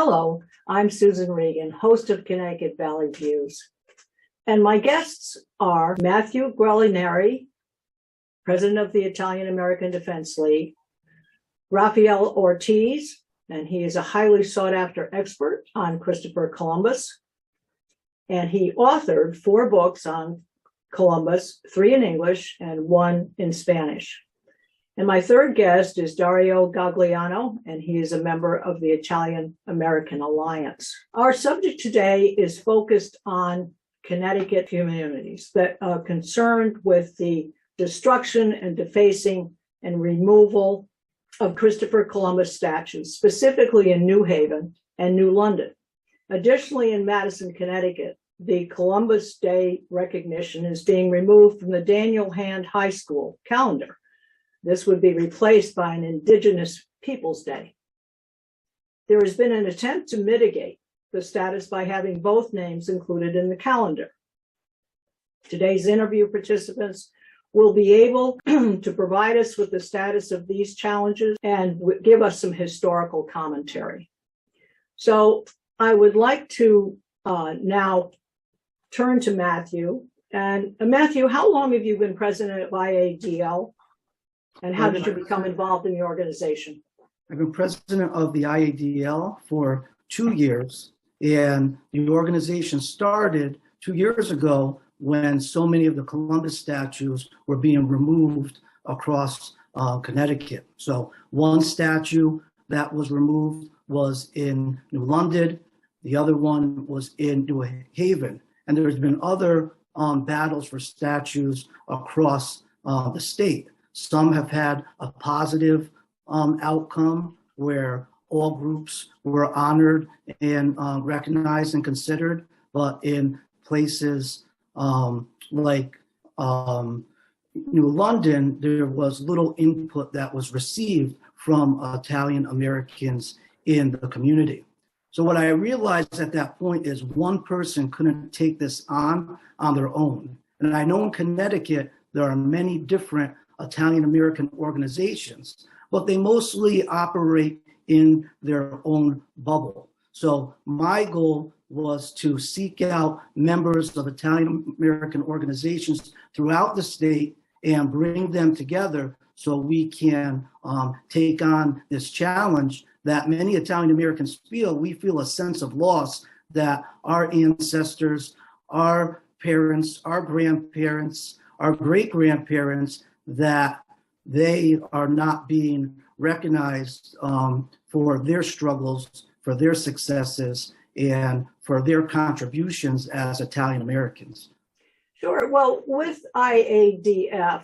Hello, I'm Susan Regan, host of Connecticut Valley Views. And my guests are Matthew Guaglianeri, president of the Italian American Defense League, Rafael Ortiz, and he is a highly sought after expert on Christopher Columbus. And he authored 4 books on Columbus, 3 in English and 1 in Spanish. And my third guest is Dario Gagliano, and he is a member of the Italian American Alliance. Our subject today is focused on Connecticut communities that are concerned with the destruction and defacing and removal of Christopher Columbus statues, specifically in New Haven and New London. Additionally, in Madison, Connecticut, the Columbus Day recognition is being removed from the Daniel Hand High School calendar. This would be replaced by an Indigenous Peoples Day. There has been an attempt to mitigate the status by having both names included in the calendar. Today's interview participants will be able to provide us with the status of these challenges and give us some historical commentary. So I would like to now turn to Matthew. And Matthew, how long have you been president of IADL? And how did you become involved in the organization? I've been president of the IADL for 2 years, and the organization started 2 years ago when so many of the Columbus statues were being removed across Connecticut. So one statue that was removed was in New London, the other one was in New Haven, and there's been other battles for statues across the state. Some have had a positive outcome where all groups were honored and recognized and considered, but in places like New London, there was little input that was received from Italian Americans in the community. So what I realized at that point is one person couldn't take this on their own. And I know in Connecticut, there are many different Italian American organizations, but they mostly operate in their own bubble. So my goal was to seek out members of Italian American organizations throughout the state and bring them together so we can take on this challenge that many Italian Americans feel. We feel a sense of loss that our ancestors, our parents, our grandparents, our great-grandparents, that they are not being recognized for their struggles, for their successes, and for their contributions as Italian Americans. Sure. Well, with IADF,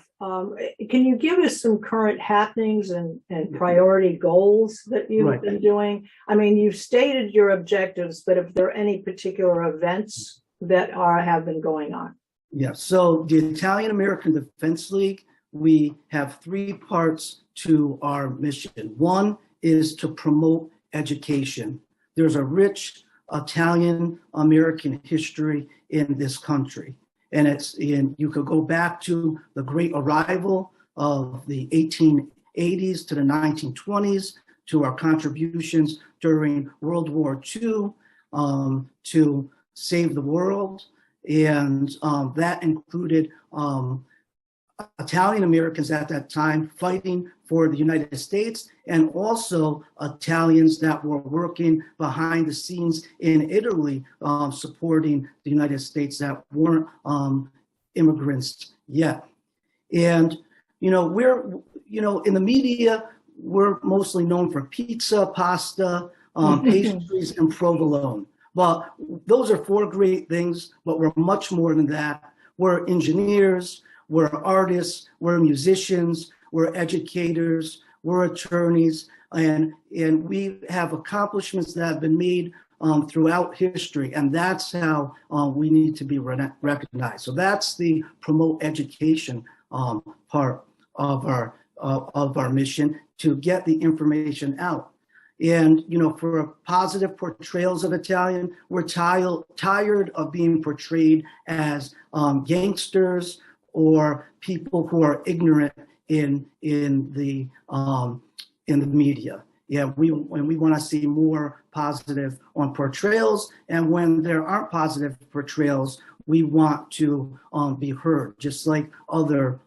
can you give us some current happenings and priority goals that you've been doing? I mean, you've stated your objectives, but if there are any particular events that have been going on? Yeah, so the Italian American Defense League, we have 3 parts to our mission. One is to promote education. There's a rich Italian American history in this country. And you could go back to the Great Arrival of the 1880s to the 1920s, to our contributions during World War II to save the world. And that included Italian Americans at that time fighting for the United States, and also Italians that were working behind the scenes in Italy, supporting the United States that weren't immigrants yet. And, we're, in the media, we're mostly known for pizza, pasta, pastries, and provolone. But those are 4 great things, but we're much more than that. We're engineers, we're artists, we're musicians, we're educators, we're attorneys, and we have accomplishments that have been made throughout history, and that's how we need to be recognized. So that's the promote education part of our mission, to get the information out. And, for positive portrayals of Italian, we're tired of being portrayed as gangsters or people who are ignorant in the media. Yeah, when we want to see more positive on portrayals, and when there aren't positive portrayals, we want to be heard, just like other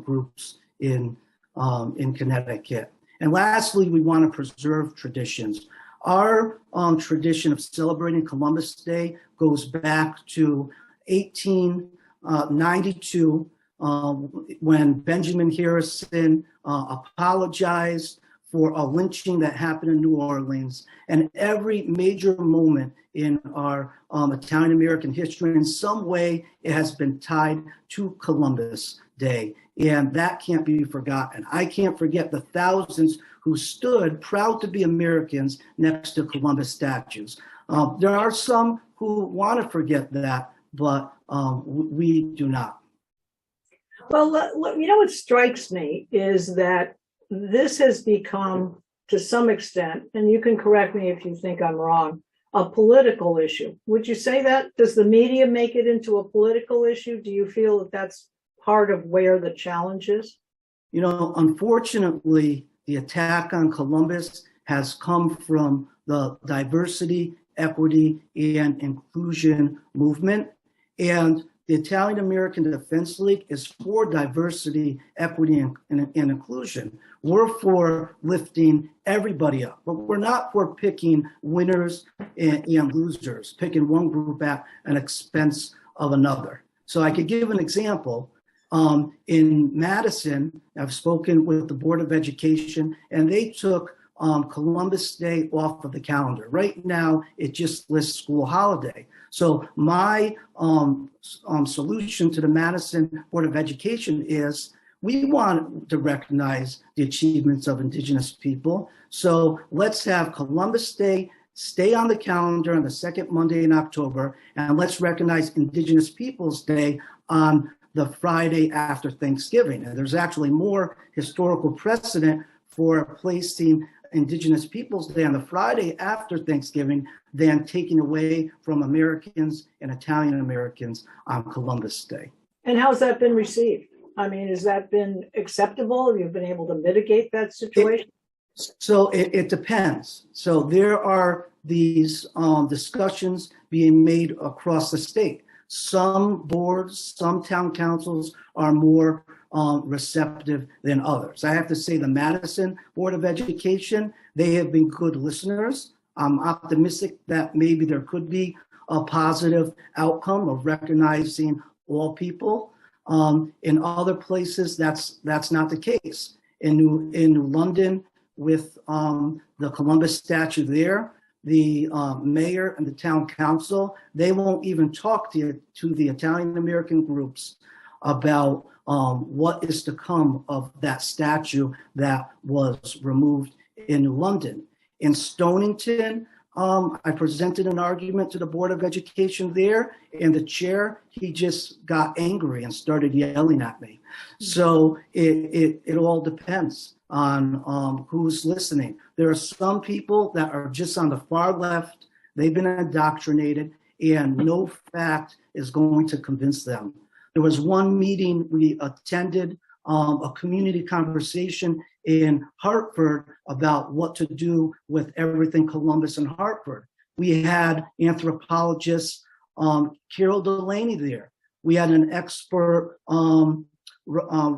groups in Connecticut. And lastly, we want to preserve traditions. Our tradition of celebrating Columbus Day goes back to 1892, when Benjamin Harrison apologized for a lynching that happened in New Orleans. And every major moment in our Italian American history, in some way, it has been tied to Columbus Day. And that can't be forgotten. I can't forget the thousands who stood proud to be Americans next to Columbus statues. There are some who want to forget that, but we do not. Well, what strikes me is that this has become, to some extent, and you can correct me if you think I'm wrong, a political issue. Would you say that? Does the media make it into a political issue? Do you feel that that's part of where the challenge is? You know, unfortunately, the attack on Columbus has come from the diversity, equity, and inclusion movement. And the Italian American Defense League is for diversity, equity, and inclusion. We're for lifting everybody up, but we're not for picking winners and losers, picking one group at an expense of another. So I could give an example. In Madison, I've spoken with the Board of Education, and they took Columbus Day off of the calendar. Right now, it just lists school holiday. So my solution to the Madison Board of Education is we want to recognize the achievements of Indigenous people. So let's have Columbus Day stay on the calendar on the second Monday in October, and let's recognize Indigenous Peoples Day on the Friday after Thanksgiving. And there's actually more historical precedent for placing Indigenous Peoples Day on the Friday after Thanksgiving than taking away from Americans and Italian Americans on Columbus Day. And how's that been received? I mean, has that been acceptable? Have you been able to mitigate that situation? It depends. So there are these discussions being made across the state. Some boards, some town councils are more receptive than others. I have to say the Madison Board of Education, they have been good listeners. I'm optimistic that maybe there could be a positive outcome of recognizing all people. In other places, that's not the case. In London, with the Columbus statue there, the mayor and the town council, they won't even talk to the Italian American groups about what is to come of that statue that was removed in London. In Stonington, I presented an argument to the Board of Education there, and the chair, he just got angry and started yelling at me. So it all depends on who's listening. There are some people that are just on the far left. They've been indoctrinated, and no fact is going to convince them. There was one meeting we attended, a community conversation in Hartford about what to do with everything Columbus and Hartford. We had anthropologist Carol Delaney there. We had an expert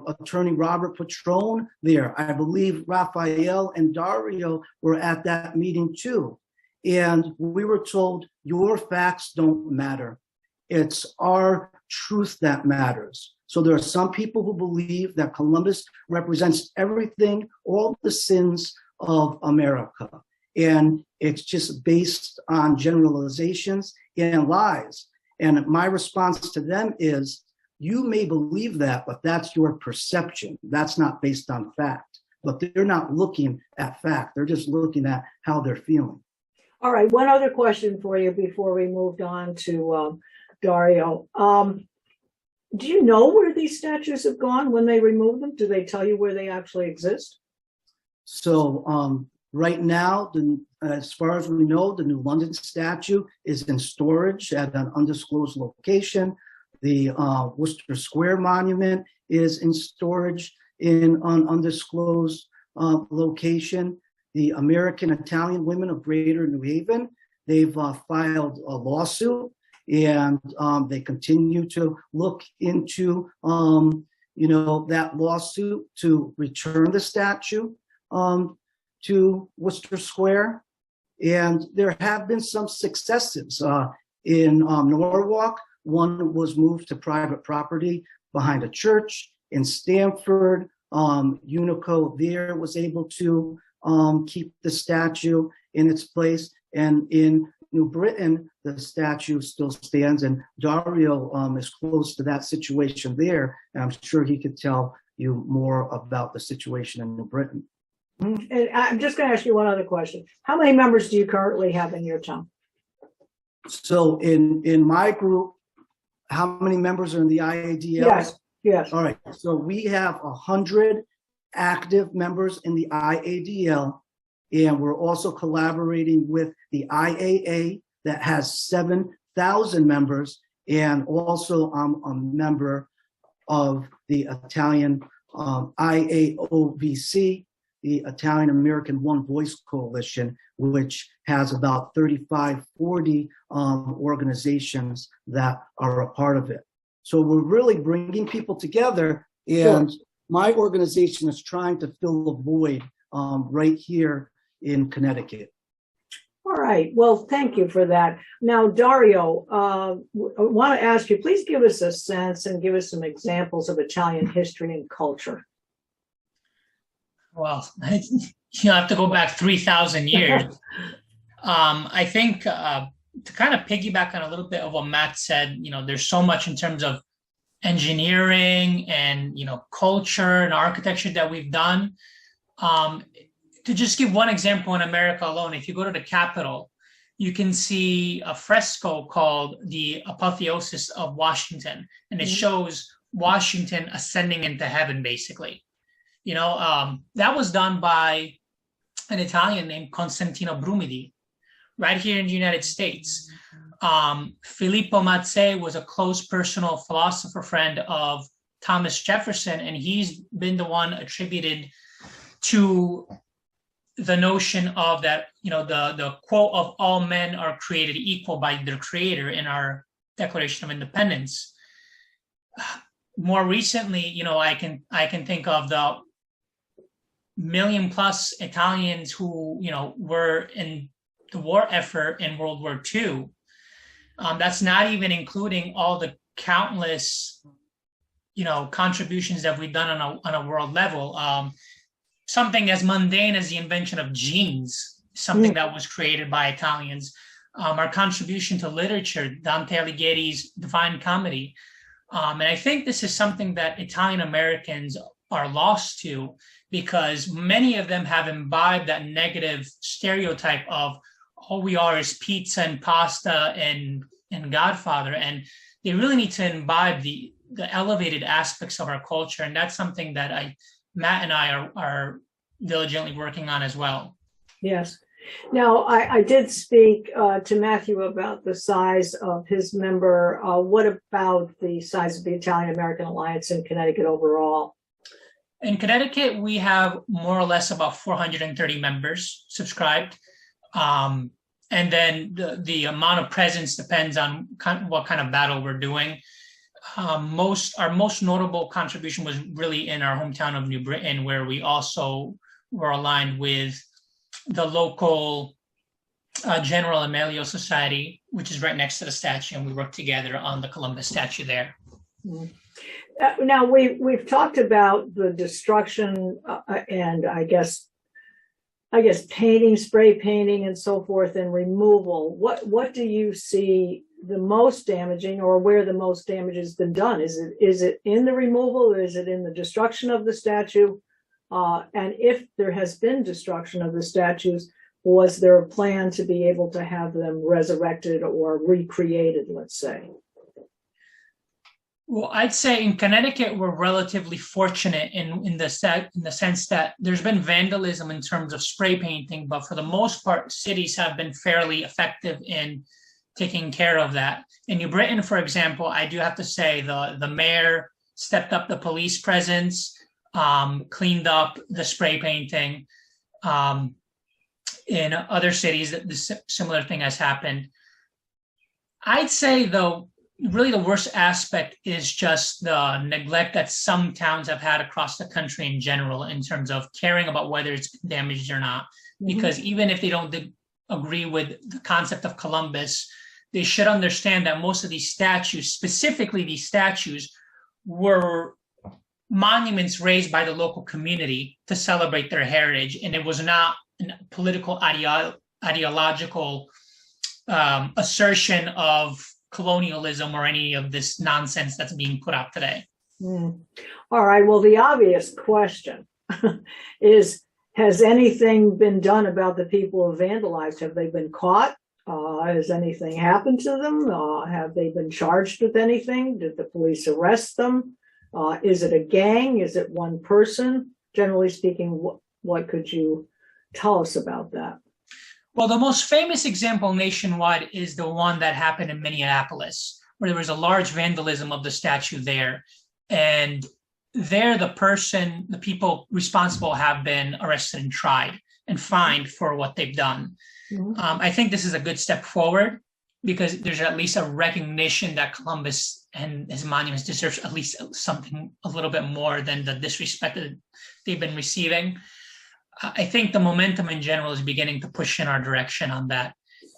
attorney Robert Patrone there. I believe Raphael and Dario were at that meeting too. And we were told, your facts don't matter. It's our truth that matters. So there are some people who believe that Columbus represents everything, all the sins of America. And it's just based on generalizations and lies. And my response to them is, you may believe that, but that's your perception. That's not based on fact. But they're not looking at fact. They're just looking at how they're feeling. All right, one other question for you before we moved on to Dario. Do you know where these statues have gone when they remove them? Do they tell you where they actually exist? So right now, as far as we know, the New London statue is in storage at an undisclosed location. The Worcester Square Monument is in storage in an undisclosed location. the American Italian Women of Greater New Haven. They've filed a lawsuit, and they continue to look into, that lawsuit to return the statue to Worcester Square. And there have been some successes. In Norwalk, one was moved to private property behind a church. In Stamford, Unico there was able to keep the statue in its place. And in New Britain, the statue still stands, and Dario is close to that situation there. And I'm sure he could tell you more about the situation in New Britain. And I'm just going to ask you one other question. How many members do you currently have in your town? So in my group, how many members are in the IADL? Yes. All right. So we have 100 active members in the IADL, and we're also collaborating with the IAA that has 7,000 members, and also I'm a member of the Italian IAOVC, the Italian American One Voice Coalition, which has about 35, 40 organizations that are a part of it. So we're really bringing people together, and my organization is trying to fill a void right here in Connecticut. All right. Well, thank you for that. Now, Dario, I want to ask you, please give us a sense and give us some examples of Italian history and culture. Well, you have to go back 3,000 years. I think to kind of piggyback on a little bit of what Matt said, there's so much in terms of engineering and, culture and architecture that we've done. To just give one example, in America alone, if you go to the Capitol, you can see a fresco called the Apotheosis of Washington, and it shows Washington ascending into heaven, basically. That was done by an Italian named Constantino Brumidi, right here in the United States. Filippo Mazzei was a close personal philosopher friend of Thomas Jefferson, and he's been the one attributed to the notion of that, the quote of all men are created equal by their creator in our Declaration of Independence. More recently, I can think of the million plus Italians who, were in the war effort in World War II. That's not even including all the countless, contributions that we've done on a world level. Something as mundane as the invention of jeans, something that was created by Italians. Our contribution to literature, Dante Alighieri's Divine Comedy. And I think this is something that Italian Americans are lost to, because many of them have imbibed that negative stereotype of all we are is pizza and pasta and Godfather. And they really need to imbibe the elevated aspects of our culture. And that's something that Matt and I are diligently working on as well. Yes. Now, I did speak to Matthew about the size of his member. What about the size of the Italian American Alliance in Connecticut overall? In Connecticut, we have more or less about 430 members subscribed. And then the amount of presence depends on what kind of battle we're doing. Our most notable contribution was really in our hometown of New Britain, where we also were aligned with the local General Amelio Society, which is right next to the statue, and we worked together on the Columbus statue there. Now we've talked about the destruction and I guess painting, spray painting, and so forth, and removal. What do you see the most damaging, or where the most damage has been done? Is it in the removal, or is it in the destruction of the statue? And if there has been destruction of the statues, was there a plan to be able to have them resurrected or recreated, let's say? Well, I'd say in Connecticut, we're relatively fortunate in the sense that there's been vandalism in terms of spray painting, but for the most part, cities have been fairly effective in taking care of that. In New Britain, for example, I do have to say the mayor stepped up the police presence, cleaned up the spray painting. in other cities that this similar thing has happened. I'd say, though, really the worst aspect is just the neglect that some towns have had across the country in general in terms of caring about whether it's damaged or not. Because even if they don't agree with the concept of Columbus, they should understand that most of these statues, specifically these statues, were monuments raised by the local community to celebrate their heritage. And it was not a political ideological assertion of colonialism or any of this nonsense that's being put out today. All right. Well, the obvious question is, has anything been done about the people who vandalized? Have they been caught? Has anything happened to them? Have they been charged with anything? Did the police arrest them? Is it a gang? Is it one person? Generally speaking, what could you tell us about that? Well, the most famous example nationwide is the one that happened in Minneapolis, where there was a large vandalism of the statue there. And there, the people responsible have been arrested and tried and fined for what they've done. I think this is a good step forward because there's at least a recognition that Columbus and his monuments deserves at least something a little bit more than the disrespect that they've been receiving. I think the momentum in general is beginning to push in our direction on that.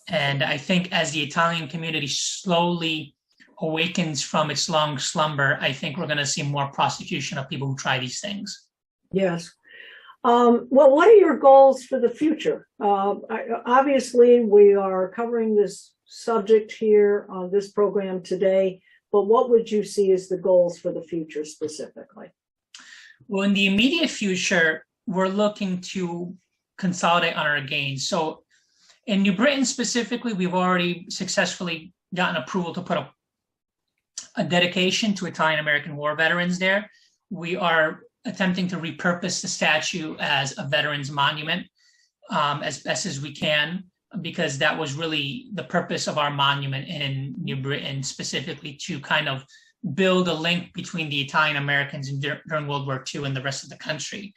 And I think as the Italian community slowly awakens from its long slumber, I think we're going to see more prosecution of people who try these things. Yes. Well, what are your goals for the future? Obviously, we are covering this subject here on this program today, but what would you see as the goals for the future specifically? Well, in the immediate future, we're looking to consolidate on our gains. So in New Britain specifically, we've already successfully gotten approval to put a dedication to Italian-American war veterans there. We are attempting to repurpose the statue as a veterans monument as best as we can, because that was really the purpose of our monument in New Britain, specifically to kind of build a link between the Italian-Americans during World War II and the rest of the country.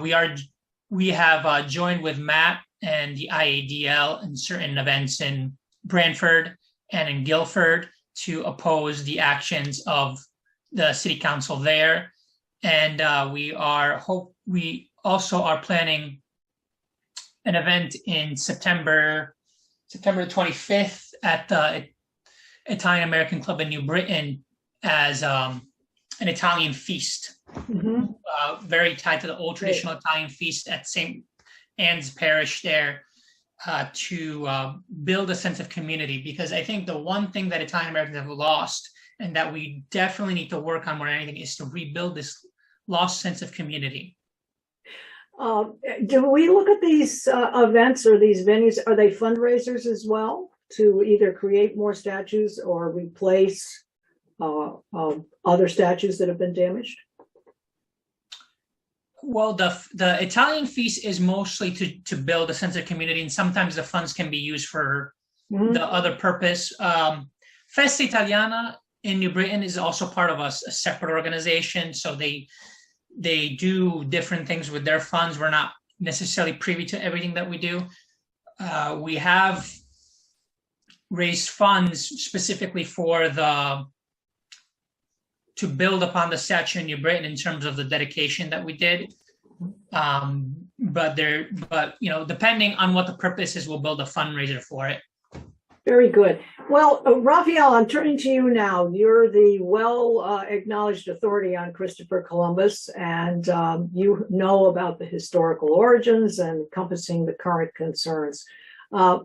We have joined with Matt and the IADL in certain events in Brantford and in Guilford to oppose the actions of the city council there. And we also are planning an event in September 25th at the Italian American Club in New Britain as an Italian feast. Very tied to the old traditional Italian feast at St. Anne's Parish there to build a sense of community, because I think the one thing that Italian Americans have lost and that we definitely need to work on more than anything is to rebuild this lost sense of community. Do we look at these events or these venues, are they fundraisers as well to either create more statues or replace other statues that have been damaged? Well, the Italian feast is mostly to build a sense of community, and sometimes the funds can be used for the other purpose. Festa Italiana in New Britain is also part of a separate organization, so they do different things with their funds. We're not necessarily privy to everything that we do. We have raised funds specifically to build upon the statue in New Britain in terms of the dedication that we did. But depending on what the purpose is, we'll build a fundraiser for it. Very good. Well, Raphael, I'm turning to you now. You're the well-acknowledged authority on Christopher Columbus, and you know about the historical origins and encompassing the current concerns.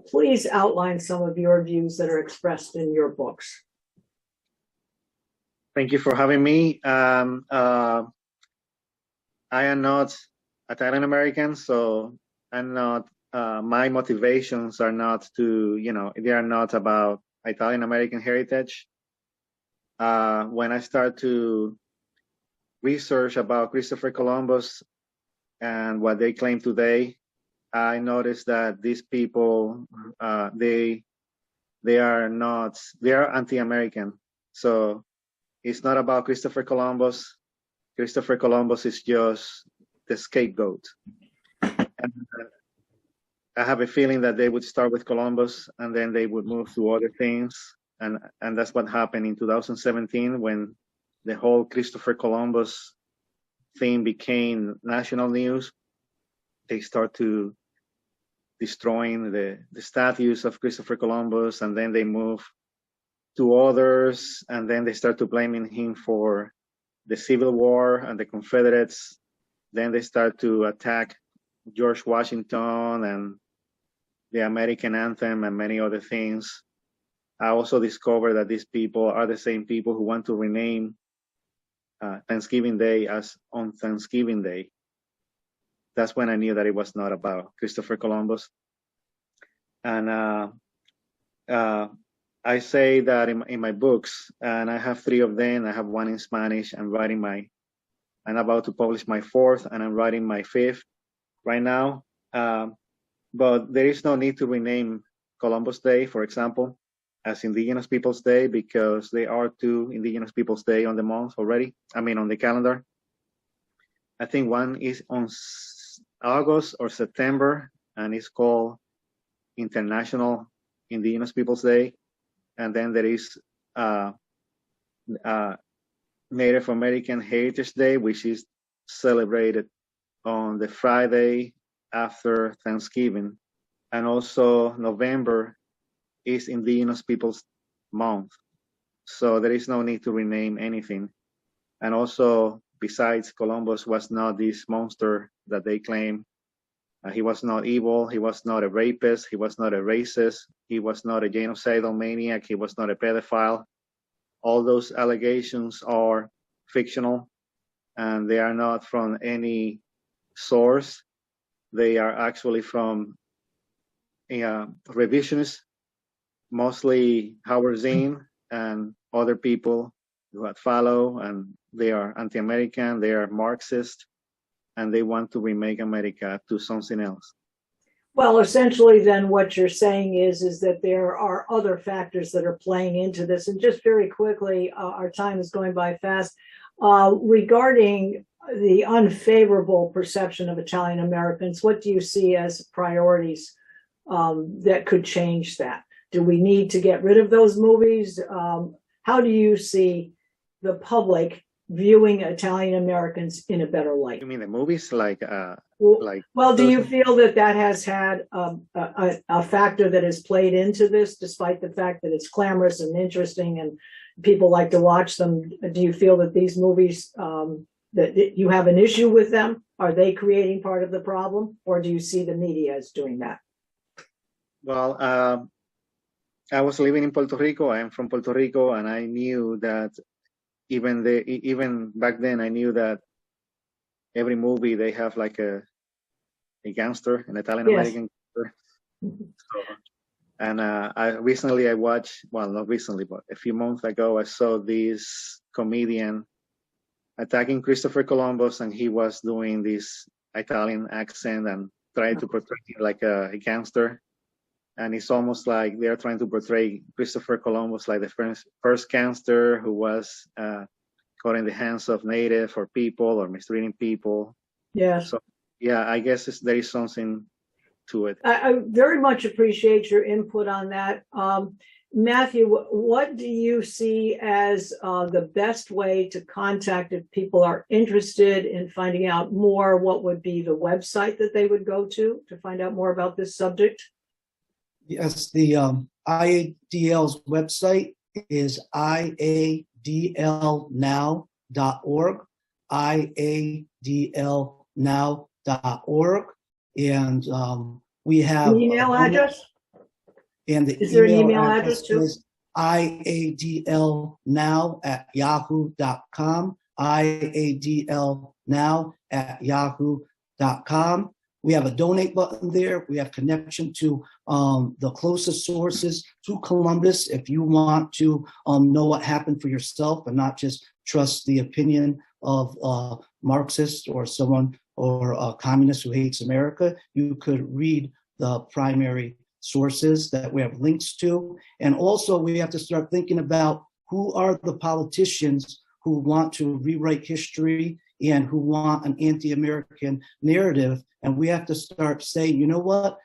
Please outline some of your views that are expressed in your books. Thank you for having me. I am not Italian American, so I'm not. My motivations are not they are not about Italian American heritage. When I start to research about Christopher Columbus and what they claim today, I noticed that these people, they are anti-American. So it's not about Christopher Columbus. Christopher Columbus is just the scapegoat. And I have a feeling that they would start with Columbus and then they would move to other things. And that's what happened in 2017 when the whole Christopher Columbus thing became national news. They start to destroying the statues of Christopher Columbus, and then they move to others, and then they start to blaming him for the Civil War and the Confederates. Then they start to attack George Washington and the American anthem and many other things. I also discovered that these people are the same people who want to rename Thanksgiving Day as on Thanksgiving Day. That's when I knew that it was not about Christopher Columbus. And I say that in my books, and I have 3 of them. I have one in Spanish. I'm about to publish my 4th, and I'm writing my 5th right now. But there is no need to rename Columbus Day, for example, as Indigenous Peoples Day, because there are 2 Indigenous Peoples Day on the month already. I mean, on the calendar. I think one is on August or September, and it's called International Indigenous Peoples Day. And then there is Native American Heritage Day, which is celebrated on the Friday after Thanksgiving. And also November is Indigenous Peoples Month. So there is no need to rename anything. And also, besides, Columbus was not this monster that they claim. He was not evil. He was not a rapist. He was not a racist. He was not a genocidal maniac. He was not a pedophile. All those allegations are fictional, and they are not from any source. They are actually from revisionists, mostly Howard Zinn and other people who had followed, and they are anti-American, they are Marxist, and they want to remake America to something else. Well, essentially then what you're saying is that there are other factors that are playing into this. And just very quickly, our time is going by fast, regarding the unfavorable perception of Italian Americans, what do you see as priorities that could change that? Do we need to get rid of those movies? How do you see the public viewing Italian Americans in a better light? You mean the movies Well, do you feel that has had a factor that has played into this, despite the fact that it's glamorous and interesting and people like to watch them? Do you feel that these movies, that you have an issue with them? Are they creating part of the problem, or do you see the media as doing that? Well, I was living in Puerto Rico. I am from Puerto Rico, and I knew that even back then, I knew that every movie they have like a gangster, an Italian American gangster. So, and I watched, well, not recently, but a few months ago, I saw this comedian attacking Christopher Columbus, and he was doing this Italian accent and trying to portray him like a gangster. And it's almost like they're trying to portray Christopher Columbus like the first gangster who was caught in the hands of native or people or mistreating people. Yeah. So, yeah, I guess there is something to it. I very much appreciate your input on that. Matthew, what do you see as the best way to contact if people are interested in finding out more? What would be the website that they would go to find out more about this subject? Yes, the IADL's website is iadlnow.org, iadlnow.org, and we have an email address. And is there an email address too? iadlnow@yahoo.com, iadlnow@yahoo.com. We have a donate button there. We have connection to the closest sources to Columbus if you want to know what happened for yourself and not just trust the opinion of a Marxist or someone or a communist who hates America. You could read the primary sources that we have links to. And also we have to start thinking about who are the politicians who want to rewrite history and who want an anti-American narrative. And we have to start saying, you know what,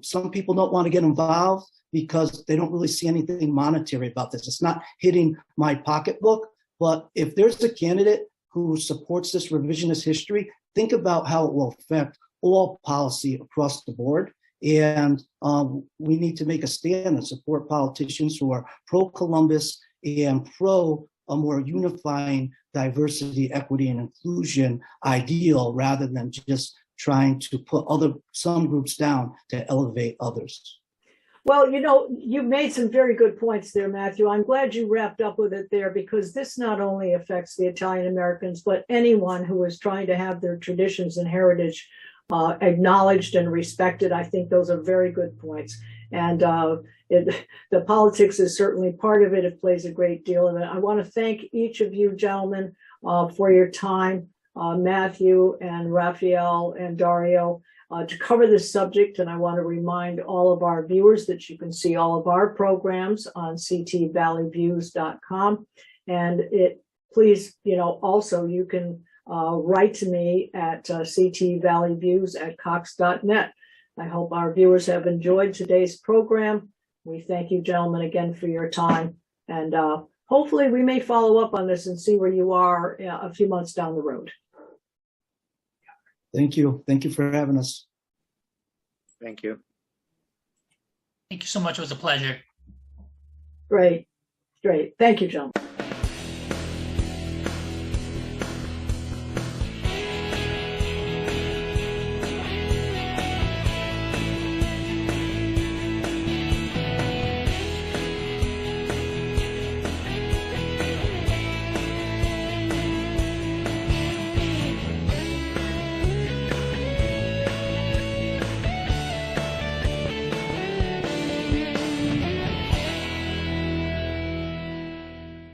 Some people don't want to get involved because they don't really see anything monetary about this. It's not hitting my pocketbook. But if there's a candidate who supports this revisionist history, think about how it will affect all policy across the board. And we need to make a stand and support politicians who are pro-Columbus and pro a more unifying diversity, equity, and inclusion ideal rather than just trying to put some groups down to elevate others. Well, you know, you made some very good points there, Matthew. I'm glad you wrapped up with it there, because this not only affects the Italian Americans, but anyone who is trying to have their traditions and heritage acknowledged and respected. I think those are very good points. And the politics is certainly part of it. It plays a great deal of it. I want to thank each of you gentlemen for your time, Matthew and Raphael and Dario, to cover this subject. And I want to remind all of our viewers that you can see all of our programs on ctvalleyviews.com. And please, also you can write to me at ctvalleyviews@cox.net. I hope our viewers have enjoyed today's program. We thank you, gentlemen, again for your time. And hopefully we may follow up on this and see where you are a few months down the road. Thank you. Thank you for having us. Thank you. Thank you so much. It was a pleasure. Great. Thank you, gentlemen.